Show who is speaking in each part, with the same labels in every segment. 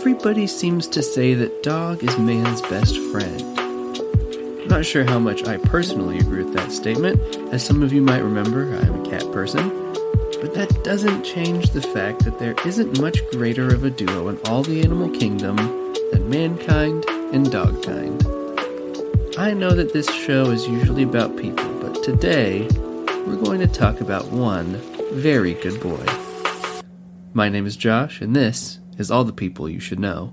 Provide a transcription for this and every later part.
Speaker 1: Everybody seems to say that dog is man's best friend. I'm not sure how much I personally agree with that statement. As some of you might remember, I'm a cat person. But that doesn't change the fact that there isn't much greater of a duo in all the animal kingdom than mankind and dogkind. I know that this show is usually about people, but today we're going to talk about one very good boy. My name is Josh, and this is All the People You Should Know.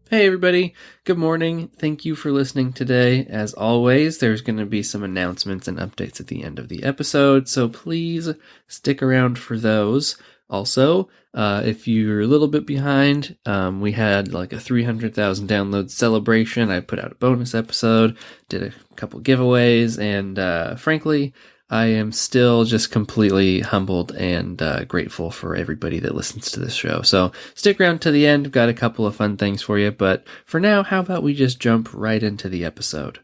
Speaker 1: Hey everybody, good morning. Thank you for listening today. As always, there's going to be some announcements and updates at the end of the episode, so please stick around for those. Also, if you're a little bit behind, we had like a 300,000 download celebration. I put out a bonus episode, did a couple giveaways, and frankly, I am still just completely humbled and grateful for everybody that listens to this show. So stick around to the end. I've got a couple of fun things for you. But for now, how about we just jump right into the episode?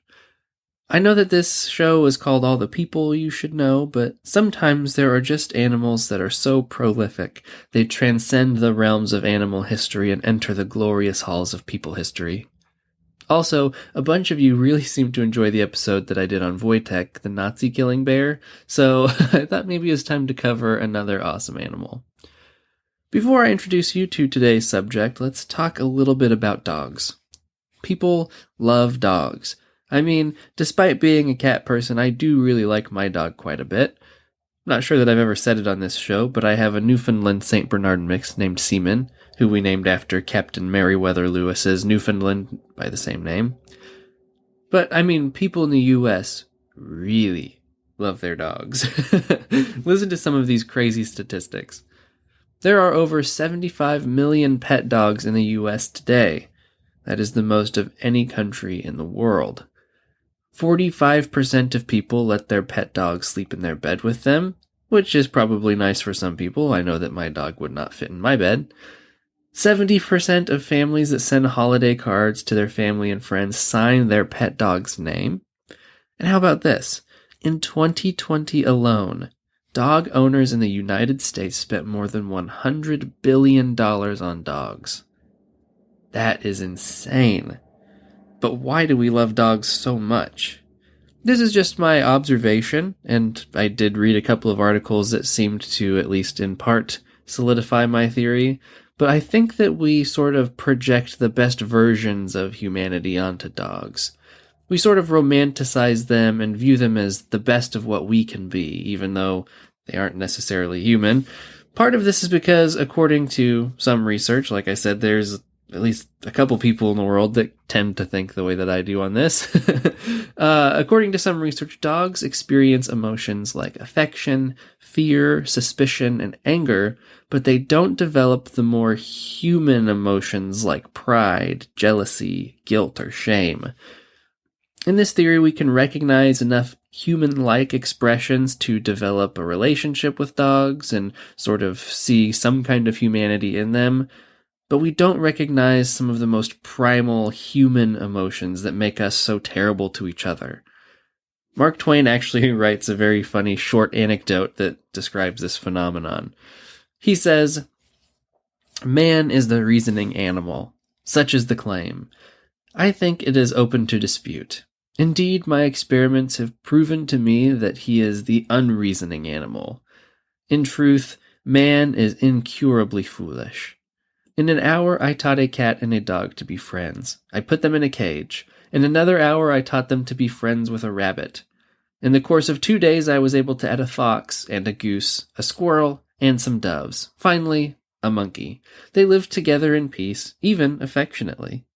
Speaker 1: I know that this show is called All the People You Should Know, but sometimes there are just animals that are so prolific, they transcend the realms of animal history and enter the glorious halls of people history. Also, a bunch of you really seemed to enjoy the episode that I did on Wojtek, the Nazi killing bear, so I thought maybe it was time to cover another awesome animal. Before I introduce you to today's subject, let's talk a little bit about dogs. People love dogs. I mean, despite being a cat person, I do really like my dog quite a bit. I'm not sure that I've ever said it on this show, but I have a Newfoundland St. Bernard mix named Seaman, who we named after Captain Meriwether Lewis's Newfoundland by the same name. But, I mean, people in the US really love their dogs. Listen to some of these crazy statistics. There are over 75 million pet dogs in the US today. That is the most of any country in the world. 45% of people let their pet dog sleep in their bed with them, which is probably nice for some people. I know that my dog would not fit in my bed. 70% of families that send holiday cards to their family and friends sign their pet dog's name. And how about this? In 2020 alone, dog owners in the United States spent more than $100 billion on dogs. That is insane. But why do we love dogs so much? This is just my observation, and I did read a couple of articles that seemed to, at least in part, solidify my theory. But I think that we sort of project the best versions of humanity onto dogs. We sort of romanticize them and view them as the best of what we can be, even though they aren't necessarily human. Part of this is because, according to some research, like I said, there's at least a couple people in the world that tend to think the way that I do on this. According to some research, dogs experience emotions like affection, fear, suspicion, and anger, but they don't develop the more human emotions like pride, jealousy, guilt, or shame. In this theory, we can recognize enough human-like expressions to develop a relationship with dogs and sort of see some kind of humanity in them, but we don't recognize some of the most primal human emotions that make us so terrible to each other. Mark Twain actually writes a very funny short anecdote that describes this phenomenon. He says, "Man is the reasoning animal. Such is the claim. I think it is open to dispute. Indeed, my experiments have proven to me that he is the unreasoning animal. In truth, man is incurably foolish. In an hour, I taught a cat and a dog to be friends. I put them in a cage. In another hour, I taught them to be friends with a rabbit. In the course of 2 days, I was able to add a fox and a goose, a squirrel, and some doves. Finally, a monkey. They lived together in peace, even affectionately.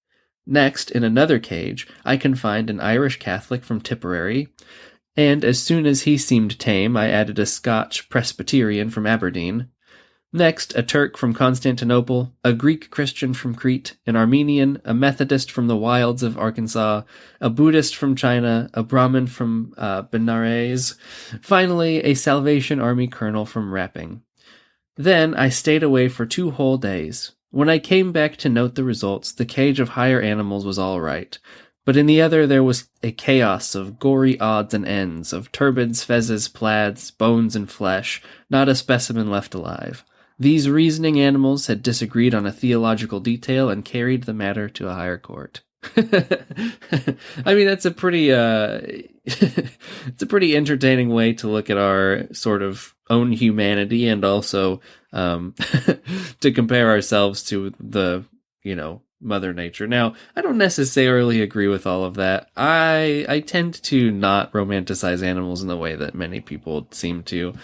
Speaker 1: Next, in another cage, I confined an Irish Catholic from Tipperary, and as soon as he seemed tame, I added a Scotch Presbyterian from Aberdeen. Next, a Turk from Constantinople, a Greek Christian from Crete, an Armenian, a Methodist from the wilds of Arkansas, a Buddhist from China, a Brahmin from Benares, finally a Salvation Army colonel from Rapping. Then I stayed away for 2 whole days. When I came back to note the results, the cage of higher animals was all right. But in the other there was a chaos of gory odds and ends, of turbids, fezzes, plaids, bones, and flesh, not a specimen left alive. These reasoning animals had disagreed on a theological detail and carried the matter to a higher court. I mean, that's a pretty, it's a pretty entertaining way to look at our sort of own humanity and also, to compare ourselves to the, Mother Nature. Now, I don't necessarily agree with all of that. I tend to not romanticize animals in the way that many people seem to,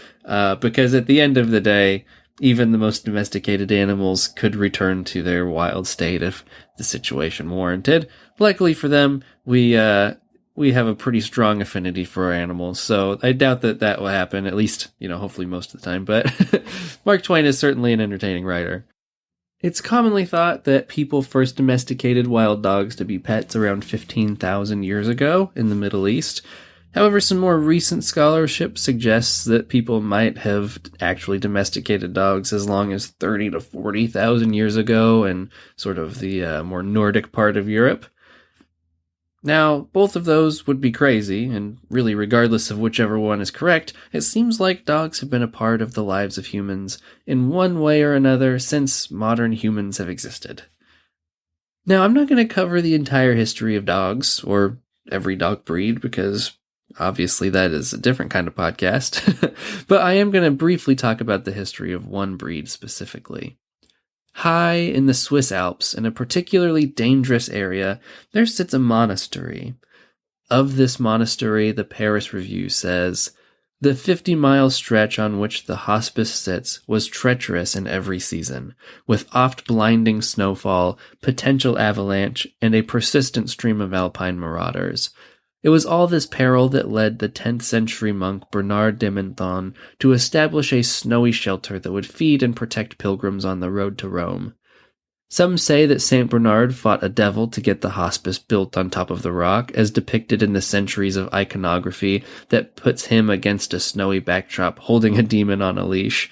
Speaker 1: because at the end of the day, even the most domesticated animals could return to their wild state if the situation warranted. Luckily for them, we have a pretty strong affinity for our animals, so I doubt that will happen, at least, hopefully most of the time, but Mark Twain is certainly an entertaining writer. It's commonly thought that people first domesticated wild dogs to be pets around 15,000 years ago in the Middle East. However, some more recent scholarship suggests that people might have actually domesticated dogs as long as 30 to 40,000 years ago in sort of the more Nordic part of Europe. Now, both of those would be crazy, and really regardless of whichever one is correct, it seems like dogs have been a part of the lives of humans in one way or another since modern humans have existed. Now, I'm not going to cover the entire history of dogs, or every dog breed, because obviously that is a different kind of podcast, but I am going to briefly talk about the history of one breed specifically. High in the Swiss Alps, in a particularly dangerous area, there sits a monastery. Of this monastery, the Paris Review says, "The 50-mile stretch on which the hospice sits was treacherous in every season, with oft blinding snowfall, potential avalanche, and a persistent stream of alpine marauders. It was all this peril that led the 10th century monk Bernard de Menthon to establish a snowy shelter that would feed and protect pilgrims on the road to Rome. Some say that Saint Bernard fought a devil to get the hospice built on top of the rock, as depicted in the centuries of iconography that puts him against a snowy backdrop holding a demon on a leash.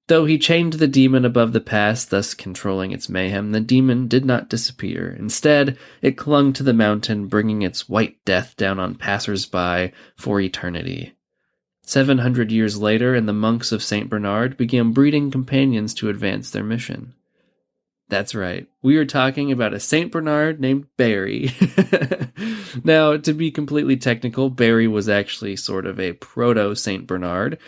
Speaker 1: Though he chained the demon above the pass, thus controlling its mayhem, the demon did not disappear. Instead, it clung to the mountain, bringing its white death down on passers-by for eternity. 700 years later, and the monks of St. Bernard began breeding companions to advance their mission." That's right. We are talking about a St. Bernard named Barry. Now, to be completely technical, Barry was actually sort of a proto-St. Bernard.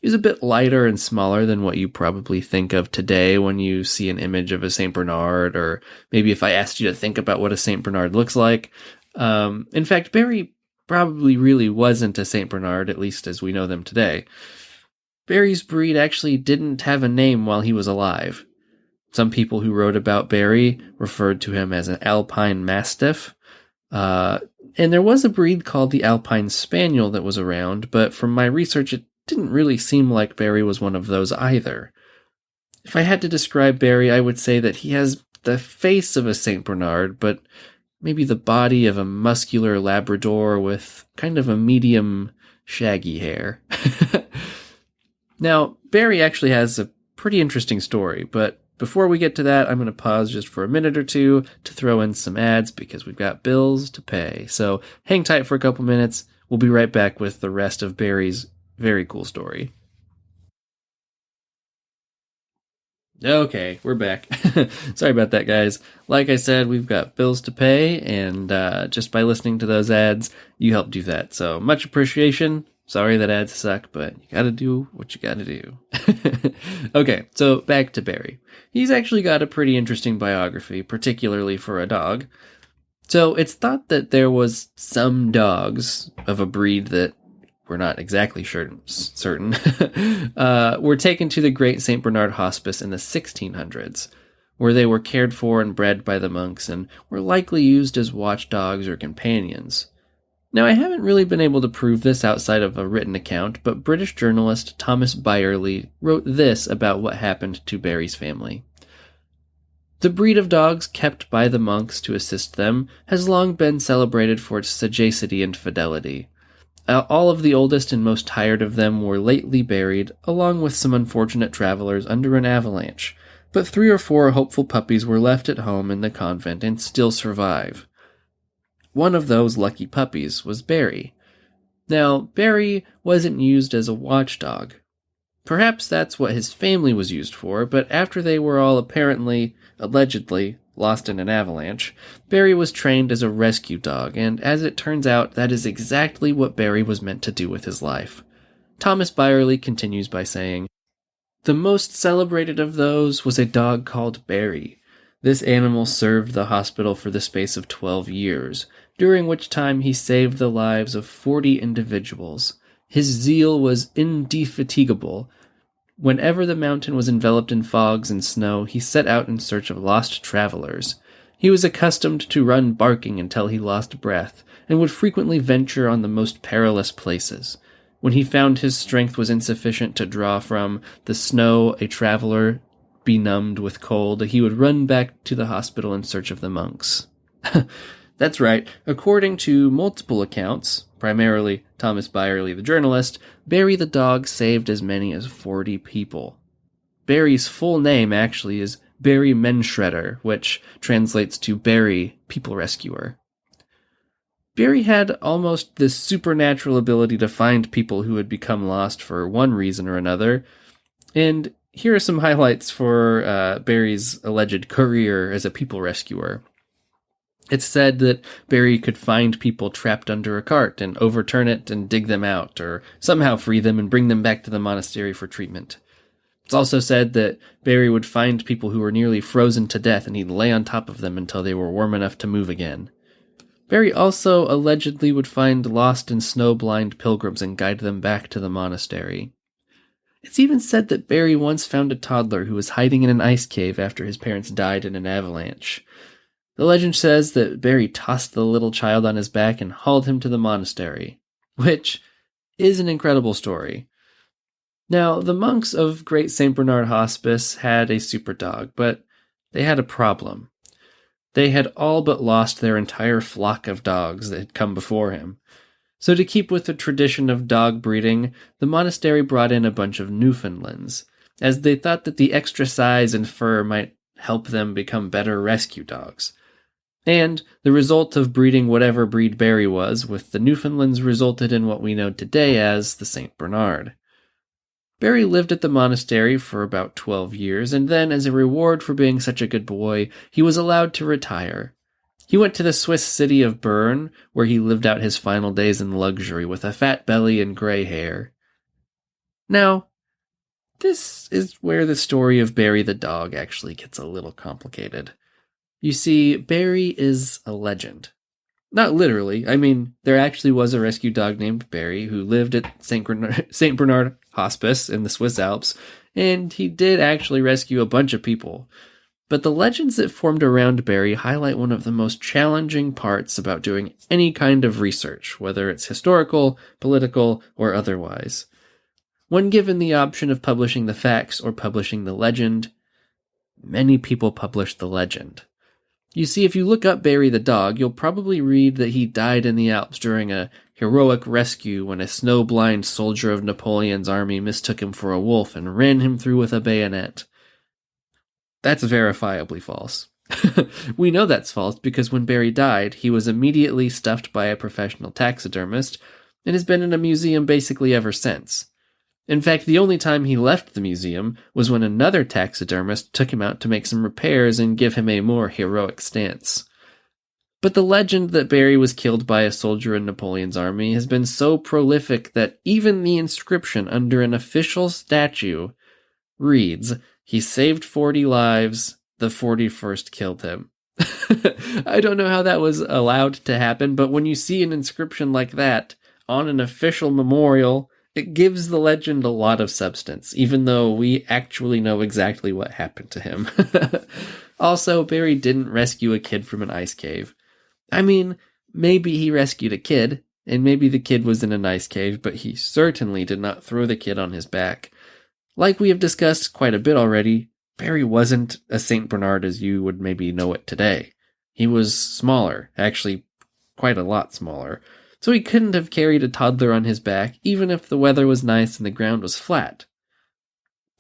Speaker 1: He was a bit lighter and smaller than what you probably think of today when you see an image of a St. Bernard, or maybe if I asked you to think about what a St. Bernard looks like. In fact, Barry probably really wasn't a St. Bernard, at least as we know them today. Barry's breed actually didn't have a name while he was alive. Some people who wrote about Barry referred to him as an Alpine Mastiff. And there was a breed called the Alpine Spaniel that was around, but from my research, it didn't really seem like Barry was one of those either. If I had to describe Barry, I would say that he has the face of a St. Bernard, but maybe the body of a muscular Labrador with kind of a medium shaggy hair. Now, Barry actually has a pretty interesting story, but before we get to that, I'm going to pause just for a minute or two to throw in some ads because we've got bills to pay. So hang tight for a couple minutes. We'll be right back with the rest of Barry's very cool story. Okay, we're back. Sorry about that, guys. Like I said, we've got bills to pay, and just by listening to those ads, you help do that. So much appreciation. Sorry that ads suck, but you gotta do what you gotta do. Okay, so back to Barry. He's actually got a pretty interesting biography, particularly for a dog. So it's thought that there was some dogs of a breed that we're not exactly certain, were taken to the Great St. Bernard Hospice in the 1600s, where they were cared for and bred by the monks and were likely used as watchdogs or companions. Now, I haven't really been able to prove this outside of a written account, but British journalist Thomas Byerley wrote this about what happened to Barry's family. The breed of dogs kept by the monks to assist them has long been celebrated for its sagacity and fidelity. All of the oldest and most tired of them were lately buried, along with some unfortunate travelers under an avalanche, but 3 or 4 hopeful puppies were left at home in the convent and still survive. One of those lucky puppies was Barry. Now, Barry wasn't used as a watchdog. Perhaps that's what his family was used for, but after they were all allegedly, lost in an avalanche, Barry was trained as a rescue dog, and as it turns out, that is exactly what Barry was meant to do with his life. Thomas Byerly continues by saying, "The most celebrated of those was a dog called Barry. This animal served the hospital for the space of 12 years, during which time he saved the lives of 40 individuals. His zeal was indefatigable. Whenever the mountain was enveloped in fogs and snow, he set out in search of lost travelers. He was accustomed to run barking until he lost breath, and would frequently venture on the most perilous places. When he found his strength was insufficient to draw from the snow a traveler benumbed with cold, he would run back to the hospital in search of the monks." That's right. According to multiple accounts, primarily Thomas Byerly the journalist, Barry the dog saved as many as 40 people. Barry's full name actually is Barry Menshredder, which translates to Barry People Rescuer. Barry had almost this supernatural ability to find people who had become lost for one reason or another, and here are some highlights for Barry's alleged career as a people rescuer. It's said that Barry could find people trapped under a cart and overturn it and dig them out, or somehow free them and bring them back to the monastery for treatment. It's also said that Barry would find people who were nearly frozen to death and he'd lay on top of them until they were warm enough to move again. Barry also allegedly would find lost and snow-blind pilgrims and guide them back to the monastery. It's even said that Barry once found a toddler who was hiding in an ice cave after his parents died in an avalanche. The legend says that Barry tossed the little child on his back and hauled him to the monastery, which is an incredible story. Now, the monks of Great St. Bernard Hospice had a super dog, but they had a problem. They had all but lost their entire flock of dogs that had come before him. So to keep with the tradition of dog breeding, the monastery brought in a bunch of Newfoundlands, as they thought that the extra size and fur might help them become better rescue dogs. And the result of breeding whatever breed Barry was with the Newfoundlands resulted in what we know today as the St. Bernard. Barry lived at the monastery for about 12 years, and then, as a reward for being such a good boy, he was allowed to retire. He went to the Swiss city of Bern, where he lived out his final days in luxury with a fat belly and gray hair. Now, this is where the story of Barry the dog actually gets a little complicated. You see, Barry is a legend. Not literally. I mean, there actually was a rescue dog named Barry who lived at St. Bernard Hospice in the Swiss Alps, and he did actually rescue a bunch of people. But the legends that formed around Barry highlight one of the most challenging parts about doing any kind of research, whether it's historical, political, or otherwise. When given the option of publishing the facts or publishing the legend, many people publish the legend. You see, if you look up Barry the dog, you'll probably read that he died in the Alps during a heroic rescue when a snow-blind soldier of Napoleon's army mistook him for a wolf and ran him through with a bayonet. That's verifiably false. We know that's false because when Barry died, he was immediately stuffed by a professional taxidermist and has been in a museum basically ever since. In fact, the only time he left the museum was when another taxidermist took him out to make some repairs and give him a more heroic stance. But the legend that Barry was killed by a soldier in Napoleon's army has been so prolific that even the inscription under an official statue reads, "He saved 40 lives, the 41st killed him." I don't know how that was allowed to happen, but when you see an inscription like that on an official memorial, it gives the legend a lot of substance, even though we actually know exactly what happened to him. Also, Barry didn't rescue a kid from an ice cave. I mean, maybe he rescued a kid, and maybe the kid was in an ice cave, but he certainly did not throw the kid on his back. Like we have discussed quite a bit already, Barry wasn't a St. Bernard as you would maybe know it today. He was smaller, actually quite a lot smaller. So he couldn't have carried a toddler on his back, even if the weather was nice and the ground was flat.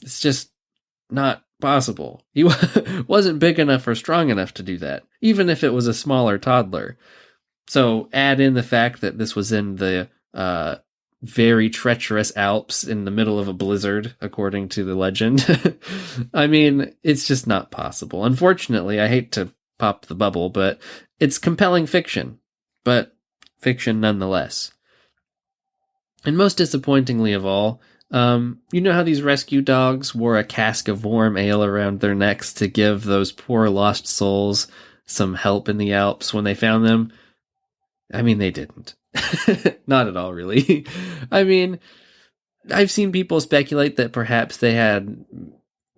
Speaker 1: It's just not possible. He wasn't big enough or strong enough to do that, even if it was a smaller toddler. So add in the fact that this was in the very treacherous Alps in the middle of a blizzard, according to the legend. I mean, it's just not possible. Unfortunately, I hate to pop the bubble, but it's compelling fiction. But fiction nonetheless. And most disappointingly of all, you know how these rescue dogs wore a cask of warm ale around their necks to give those poor lost souls some help in the Alps when they found them? I mean, they didn't. Not at all, really. I mean, I've seen people speculate that perhaps they had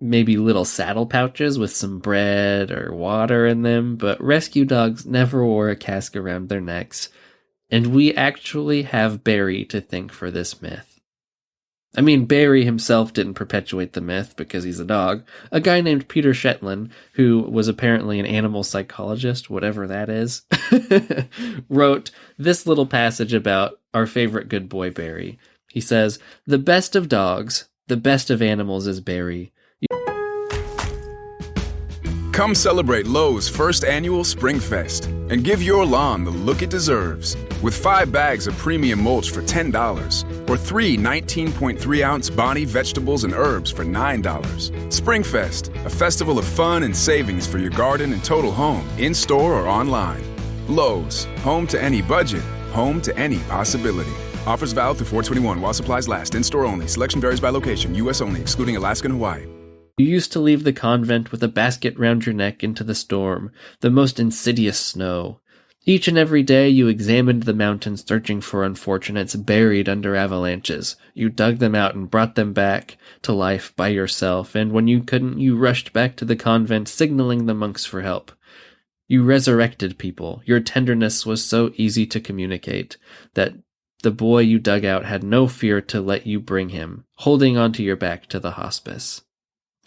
Speaker 1: maybe little saddle pouches with some bread or water in them, but rescue dogs never wore a cask around their necks. And we actually have Barry to thank for this myth. I mean, Barry himself didn't perpetuate the myth because he's a dog. A guy named Peter Shetland, who was apparently an animal psychologist, whatever that is, wrote this little passage about our favorite good boy Barry. He says, "The best of dogs, the best of animals is Barry."
Speaker 2: Come celebrate Lowe's first annual Spring Fest and give your lawn the look it deserves with 5 bags of premium mulch for $10 or 3 19.3-ounce Bonnie vegetables and herbs for $9. Spring Fest, a festival of fun and savings for your garden and total home, in-store or online. Lowe's, home to any budget, home to any possibility. Offers valid through 4/21 while supplies last. In-store only. Selection varies by location. U.S. only, excluding Alaska and Hawaii.
Speaker 1: You used to leave the convent with a basket round your neck into the storm, the most insidious snow. Each and every day you examined the mountains searching for unfortunates buried under avalanches. You dug them out and brought them back to life by yourself, and when you couldn't, you rushed back to the convent, signaling the monks for help. You resurrected people. Your tenderness was so easy to communicate that the boy you dug out had no fear to let you bring him, holding onto your back to the hospice.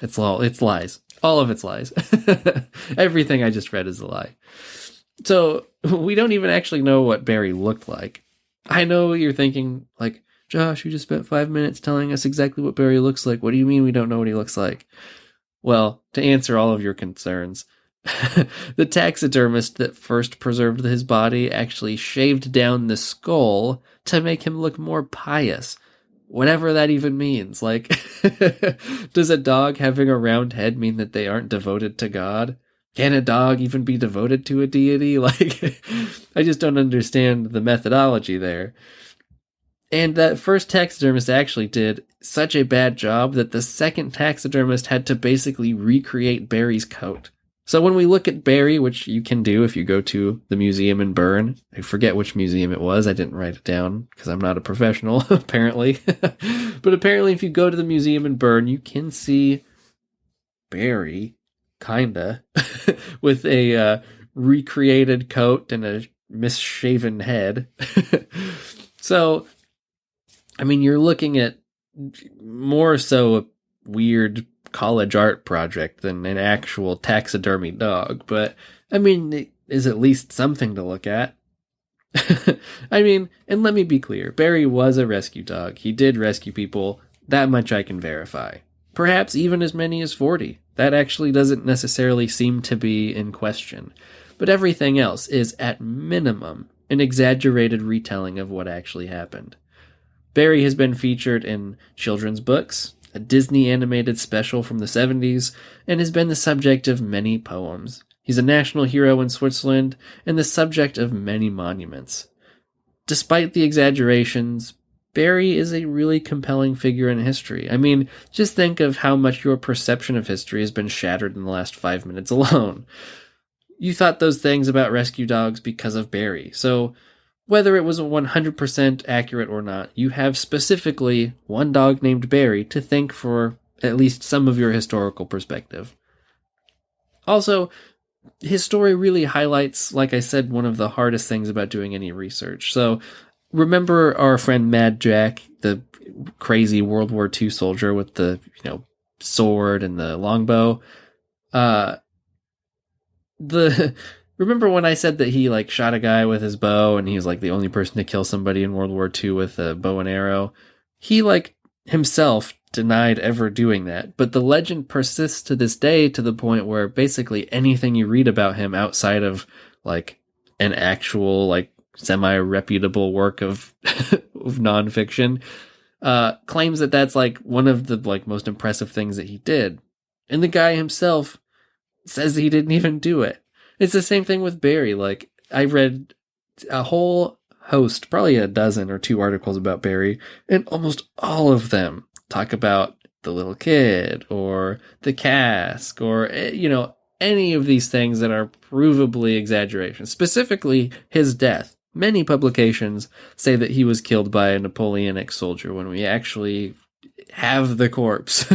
Speaker 1: It's lies. All of it's lies. Everything I just read is a lie. So we don't even actually know what Barry looked like. I know you're thinking, like, Josh, you just spent 5 minutes telling us exactly what Barry looks like. What do you mean we don't know what he looks like? Well, to answer all of your concerns, the taxidermist that first preserved his body actually shaved down the skull to make him look more pious. Whatever that even means. Like, does a dog having a round head mean that they aren't devoted to God? Can a dog even be devoted to a deity? Like, I just don't understand the methodology there. And that first taxidermist actually did such a bad job that the second taxidermist had to basically recreate Barry's coat. So when we look at Barry, which you can do if you go to the museum in Bern, I forget which museum it was, I didn't write it down because I'm not a professional, apparently. But apparently if you go to the museum in Bern, you can see Barry, kinda, with a recreated coat and a misshaven head. So, I mean, you're looking at more so a weird college art project than an actual taxidermy dog, but I mean, it is at least something to look at. I mean, and let me be clear, Barry was a rescue dog. He did rescue people. That much I can verify. Perhaps even as many as 40. That actually doesn't necessarily seem to be in question. But everything else is, at minimum, an exaggerated retelling of what actually happened. Barry has been featured in children's books, a Disney animated special from the 70s, and has been the subject of many poems. He's a national hero in Switzerland and the subject of many monuments. Despite the exaggerations, Barry is a really compelling figure in history. I mean, just think of how much your perception of history has been shattered in the last 5 minutes alone. You thought those things about rescue dogs because of Barry, so whether it was 100% accurate or not, you have specifically one dog named Barry to thank for at least some of your historical perspective. Also, his story really highlights, like I said, one of the hardest things about doing any research. So, remember our friend Mad Jack, the crazy World War II soldier with the, sword and the longbow? remember when I said that he like shot a guy with his bow and he was like the only person to kill somebody in World War II with a bow and arrow? He like himself denied ever doing that, but the legend persists to this day to the point where basically anything you read about him outside of like an actual like semi-reputable work of of nonfiction claims that that's like one of the like most impressive things that he did, and the guy himself says he didn't even do it. It's the same thing with Barry. Like, I read a whole host, probably a dozen or two articles about Barry, and almost all of them talk about the little kid or the cask or, you know, any of these things that are provably exaggerations. Specifically, his death. Many publications say that he was killed by a Napoleonic soldier when we actually have the corpse.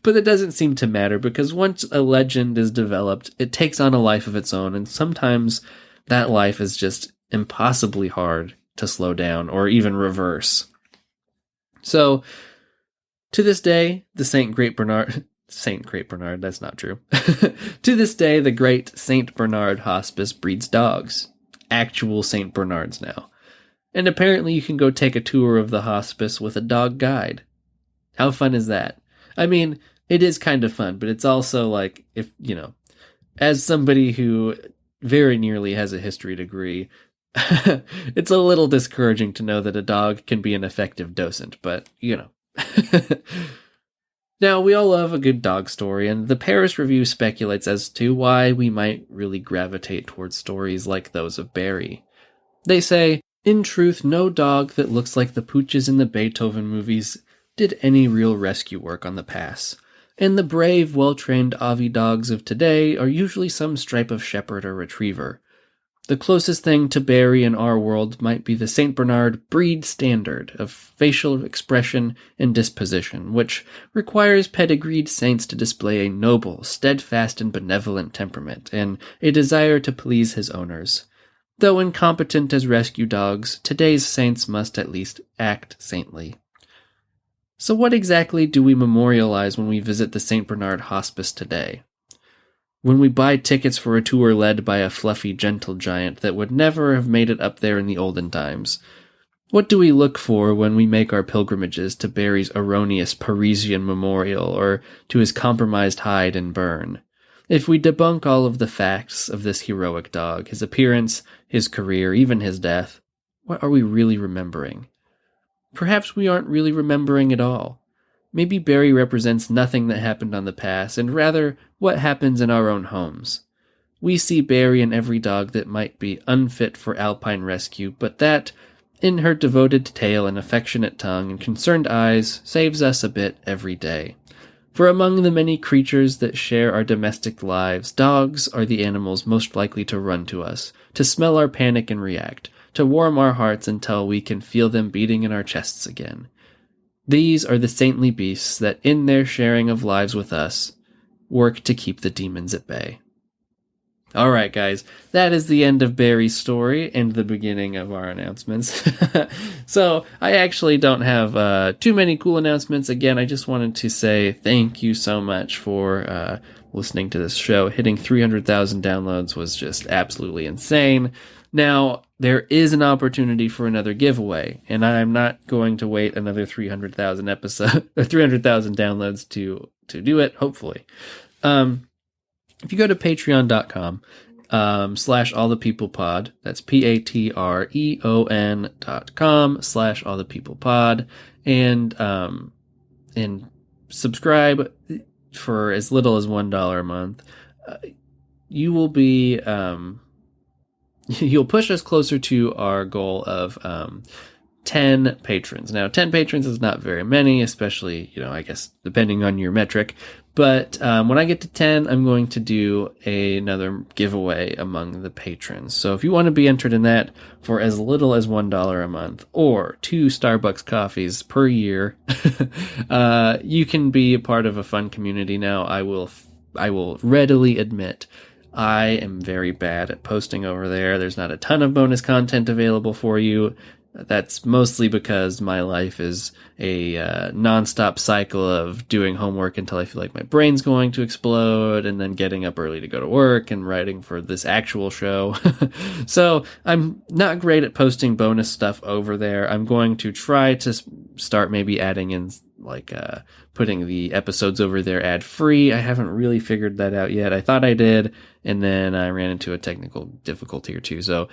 Speaker 1: But it doesn't seem to matter because once a legend is developed, it takes on a life of its own, and sometimes that life is just impossibly hard to slow down or even reverse. So, to this day, the Saint Great Bernard, that's not true. To this day, the Great Saint Bernard Hospice breeds dogs. Actual Saint Bernards now. And apparently you can go take a tour of the hospice with a dog guide. How fun is that? I mean, it is kind of fun, but it's also like, if, you know, as somebody who very nearly has a history degree, it's a little discouraging to know that a dog can be an effective docent, but, you know. Now, we all love a good dog story, and the Paris Review speculates as to why we might really gravitate towards stories like those of Barry. They say, in truth, no dog that looks like the pooches in the Beethoven movies did any real rescue work on the pass, and the brave, well-trained Avi dogs of today are usually some stripe of shepherd or retriever. The closest thing to Barry in our world might be the St. Bernard breed standard of facial expression and disposition, which requires pedigreed saints to display a noble, steadfast, and benevolent temperament, and a desire to please his owners. Though incompetent as rescue dogs, today's saints must at least act saintly. So what exactly do we memorialize when we visit the St. Bernard Hospice today? When we buy tickets for a tour led by a fluffy, gentle giant that would never have made it up there in the olden times? What do we look for when we make our pilgrimages to Barry's erroneous Parisian memorial or to his compromised hide and burn? If we debunk all of the facts of this heroic dog, his appearance, his career, even his death, what are we really remembering? Perhaps we aren't really remembering at all. Maybe Barry represents nothing that happened on the pass, and rather what happens in our own homes. We see Barry in every dog that might be unfit for alpine rescue, but that, in her devoted tail and affectionate tongue and concerned eyes, saves us a bit every day. For among the many creatures that share our domestic lives, dogs are the animals most likely to run to us, to smell our panic and react, to warm our hearts until we can feel them beating in our chests again. These are the saintly beasts that, in their sharing of lives with us, work to keep the demons at bay. All right, guys, that is the end of Barry's story and the beginning of our announcements. So I actually don't have too many cool announcements. Again, I just wanted to say thank you so much for listening to this show. Hitting 300,000 downloads was just absolutely insane. Now, there is an opportunity for another giveaway, and I'm not going to wait another 300,000 downloads to do it, hopefully. If you go to patreon.com /allthepeoplepod, that's patreon.com /allthepeoplepod, and subscribe for as little as $1 a month, you will be you'll push us closer to our goal of 10 patrons. Now, 10 patrons is not very many, especially, I guess, depending on your metric. But when I get to 10, I'm going to do another giveaway among the patrons. So if you want to be entered in that for as little as $1 a month or 2 Starbucks coffees per year, you can be a part of a fun community now. I will readily admit I am very bad at posting over there. There's not a ton of bonus content available for you. That's mostly because my life is a nonstop cycle of doing homework until I feel like my brain's going to explode, and then getting up early to go to work and writing for this actual show. So I'm not great at posting bonus stuff over there. I'm going to try to start maybe adding in putting the episodes over there ad free. I haven't really figured that out yet. I thought I did, and then I ran into a technical difficulty or two. So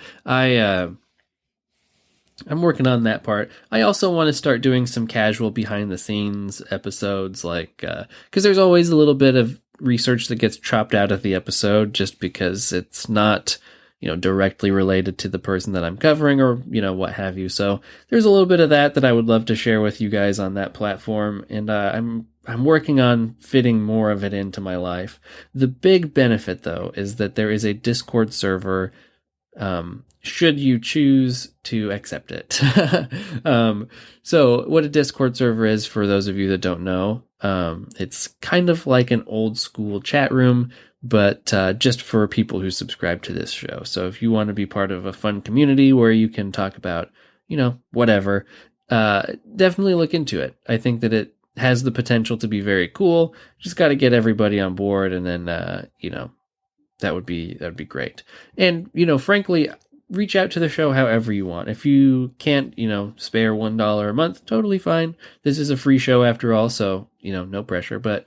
Speaker 1: I'm working on that part. I also want to start doing some casual behind the scenes episodes, because there's always a little bit of research that gets chopped out of the episode just because it's not, directly related to the person that I'm covering or, what have you. So there's a little bit of that I would love to share with you guys on that platform. And I'm working on fitting more of it into my life. The big benefit, though, is that there is a Discord server, should you choose to accept it. So what a Discord server is, for those of you that don't know, it's kind of like an old school chat room, but just for people who subscribe to this show. So if you want to be part of a fun community where you can talk about, whatever, definitely look into it. I think that it has the potential to be very cool. Just got to get everybody on board, and then, that would be great. And, frankly, reach out to the show however you want. If you can't, spare $1 a month, totally fine. This is a free show after all, so, no pressure. But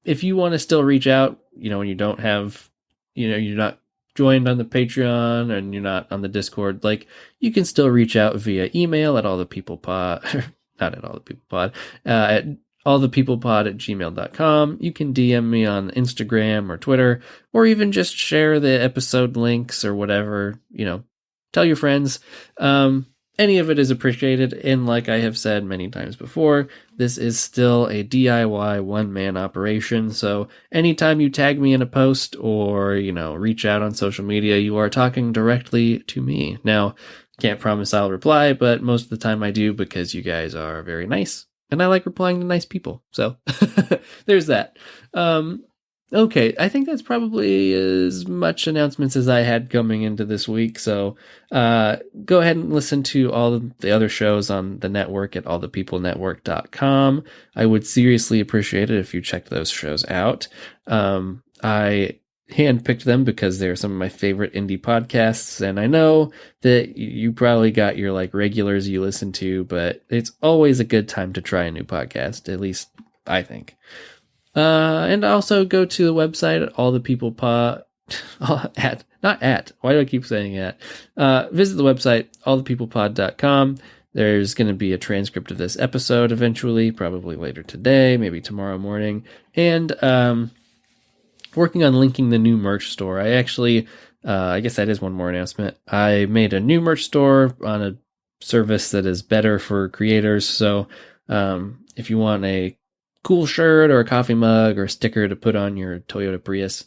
Speaker 1: if you want to still reach out, and you don't have, you're not joined on the Patreon and you're not on the Discord, you can still reach out via email at allthepeoplepod, not at allthepeoplepod, at allthepeoplepod@gmail.com. You can DM me on Instagram or Twitter, or even just share the episode links or whatever, tell your friends. Any of it is appreciated. And like I have said many times before, this is still a DIY one-man operation. So anytime you tag me in a post or, reach out on social media, you are talking directly to me. Now, can't promise I'll reply, but most of the time I do, because you guys are very nice. And I like replying to nice people. So there's that. Okay, I think that's probably as much announcements as I had coming into this week. So go ahead and listen to all of the other shows on the network at allthepeoplenetwork.com. I would seriously appreciate it if you checked those shows out. I handpicked them because they're some of my favorite indie podcasts, and I know that you probably got your regulars you listen to, but it's always a good time to try a new podcast, at least I think. And also go to the website at allthepeoplepod, why do I keep saying that? Visit the website, allthepeoplepod.com. There's going to be a transcript of this episode eventually, probably later today, maybe tomorrow morning. And, working on linking the new merch store. I actually, I guess that is one more announcement. I made a new merch store on a service that is better for creators. So, if you want a cool shirt or a coffee mug or a sticker to put on your Toyota Prius,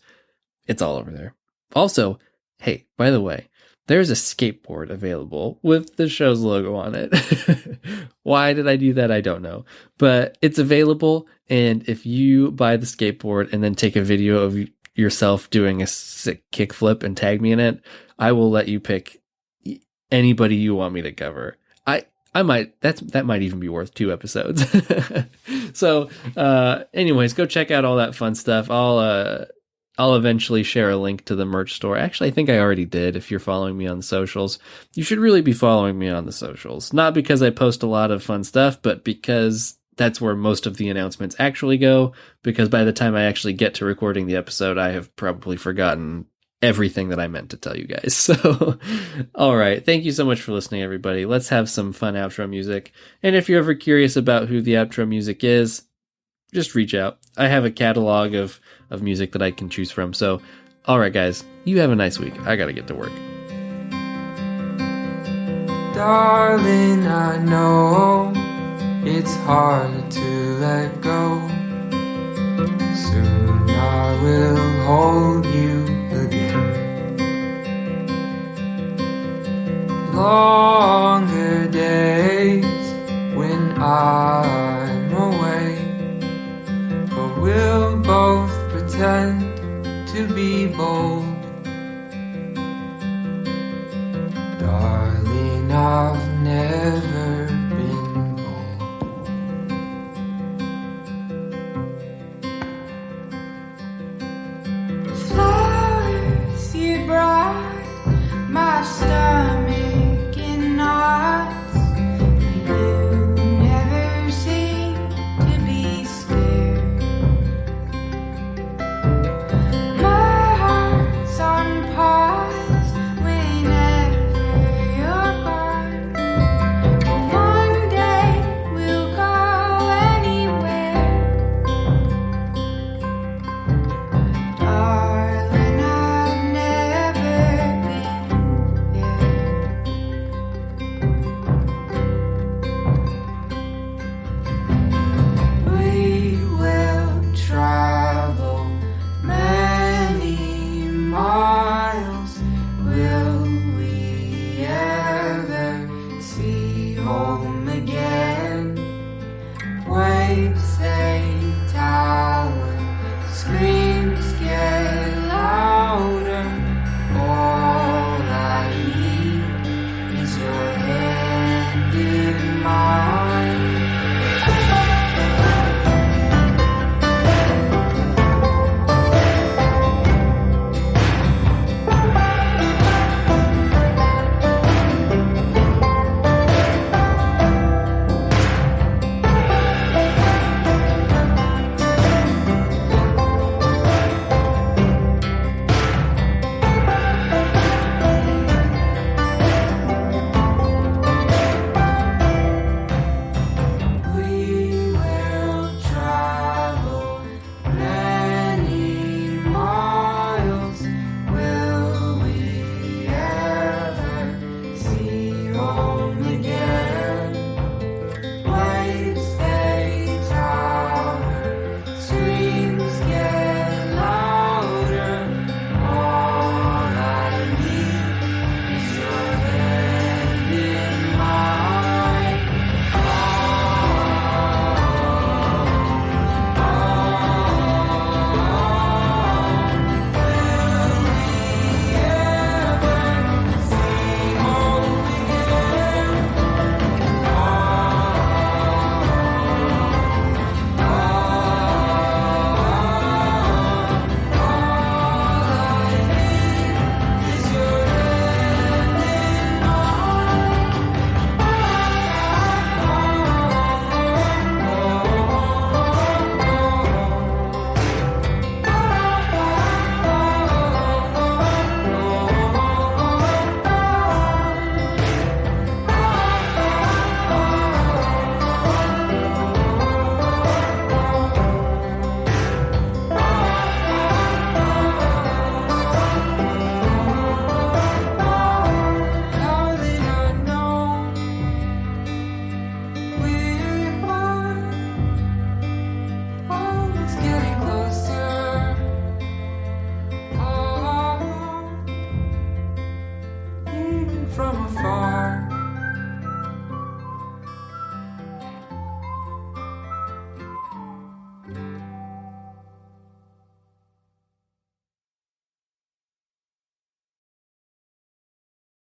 Speaker 1: it's all over there. Also, hey, by the way, there's a skateboard available with the show's logo on it. Why did I do that? I don't know. But it's available, and if you buy the skateboard and then take a video of yourself doing a sick kickflip and tag me in it, I will let you pick anybody you want me to cover. I might, that might even be worth 2 episodes. So, anyways, go check out all that fun stuff. I'll eventually share a link to the merch store. Actually, I think I already did. If you're following me on the socials, you should really be following me on the socials. Not because I post a lot of fun stuff, but because that's where most of the announcements actually go. Because by the time I actually get to recording the episode, I have probably forgotten everything that I meant to tell you guys. So, all right. Thank you so much for listening, everybody. Let's have some fun outro music. And if you're ever curious about who the outro music is, just reach out. I have a catalog of music that I can choose from. So, all right, guys, you have a nice week. I got to get to work.
Speaker 3: Darling, I know it's hard to let go. Soon I will hold you again. Longer days when I'm away, but we'll both pretend to be bold. Darling, I my